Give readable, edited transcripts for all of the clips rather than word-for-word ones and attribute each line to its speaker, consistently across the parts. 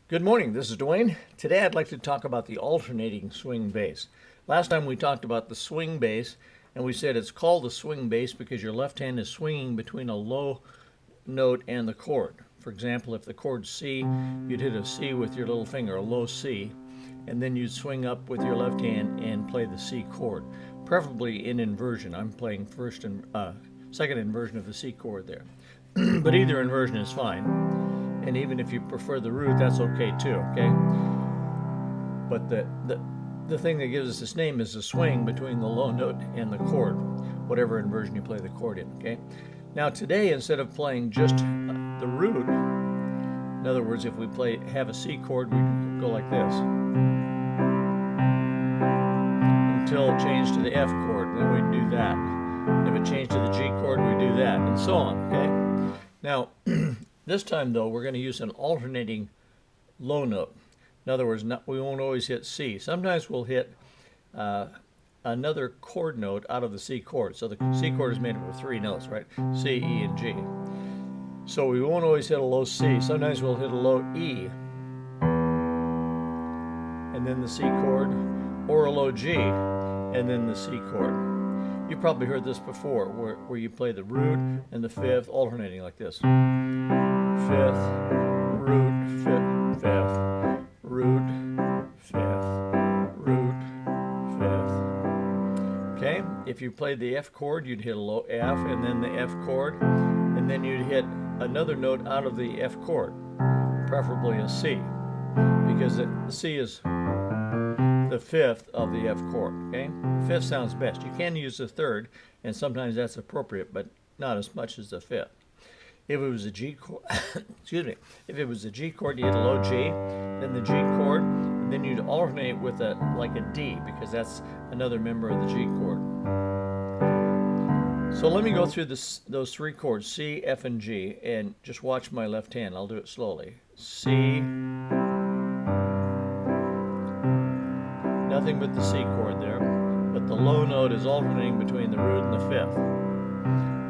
Speaker 1: Good morning, this is Dwayne. Today I'd like to talk about the alternating swing bass. Last time we talked about the swing bass, and we said it's called the swing bass because your left hand is swinging between a low note and the chord. For example, if the chord's C, you'd hit a C with your little finger, a low C, and then you'd swing up with your left hand and play the C chord, preferably in inversion. I'm playing second inversion of the C chord there, but either inversion is fine. And even if you prefer the root, that's okay too, okay? But the thing that gives us this name is the swing between the low note and the chord, whatever inversion you play the chord in, okay? Now today, instead of playing just the root, in other words, if we have a C chord, we go like this until it changed to the F chord, then we'd do that. If it changed to the G chord, we'd do that, and so on, okay? Now, this time, though, we're going to use an alternating low note. In other words, we won't always hit C. Sometimes we'll hit another chord note out of the C chord. So the C chord is made up of three notes, right? C, E, and G. So we won't always hit a low C. Sometimes we'll hit a low E, and then the C chord, or a low G, and then the C chord. You've probably heard this before, where you play the root and the fifth alternating like this. Fifth, root, fifth, root, fifth, root, fifth. Okay, if you played the F chord, you'd hit a low F and then the F chord, and then you'd hit another note out of the F chord, preferably a C, because the C is the fifth of the F chord, okay? Fifth sounds best. You can use the third, and sometimes that's appropriate, but not as much as the fifth. If it was a G chord, excuse me, if it was a G chord, you hit a low G, then the G chord, and then you'd alternate with like a D, because that's another member of the G chord. So let me go through those three chords, C, F, and G, and just watch my left hand. I'll do it slowly. C, nothing but the C chord there, but the low note is alternating between the root and the fifth.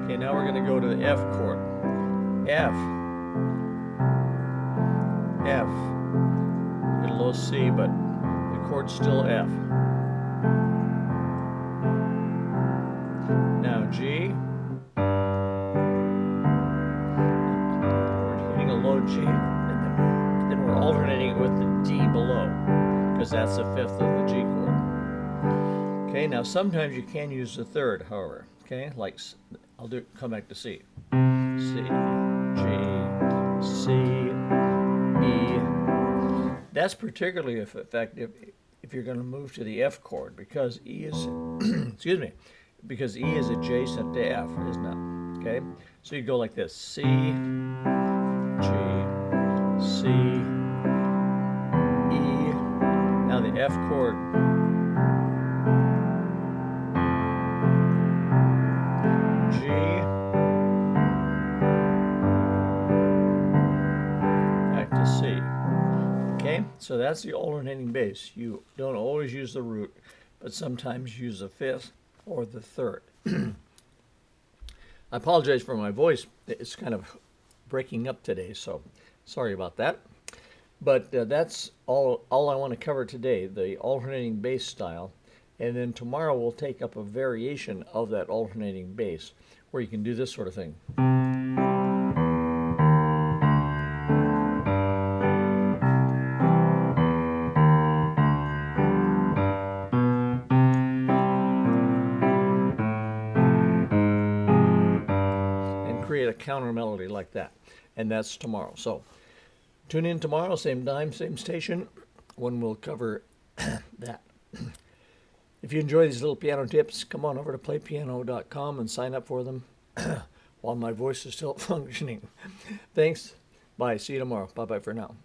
Speaker 1: Okay, now we're going to go to the F chord. F, F, hit a low C, but the chord's still F. Now G, we're hitting a low G, and then we're alternating it with the D below, because that's the fifth of the G chord. Okay, now sometimes you can use the third, however. Okay, like I'll come back to C. C, G, C, E. That's particularly effective if you're going to move to the F chord, because E is, excuse me, because E is adjacent to F, isn't it? Okay, so you go like this: C, G, C, E. Now the F chord. G, back to C. Okay, so that's the alternating bass. You don't always use the root, but sometimes use the fifth or the third. I apologize for my voice. It's kind of breaking up today, so sorry about that. But that's all I want to cover today, the alternating bass style. And then tomorrow we'll take up a variation of that alternating bass, where you can do this sort of thing. And create a counter melody like that. And that's tomorrow. So tune in tomorrow, same time, same station, when we'll cover that. If you enjoy these little piano tips, come on over to playpiano.com and sign up for them while my voice is still functioning. Thanks. Bye. See you tomorrow. Bye-bye for now.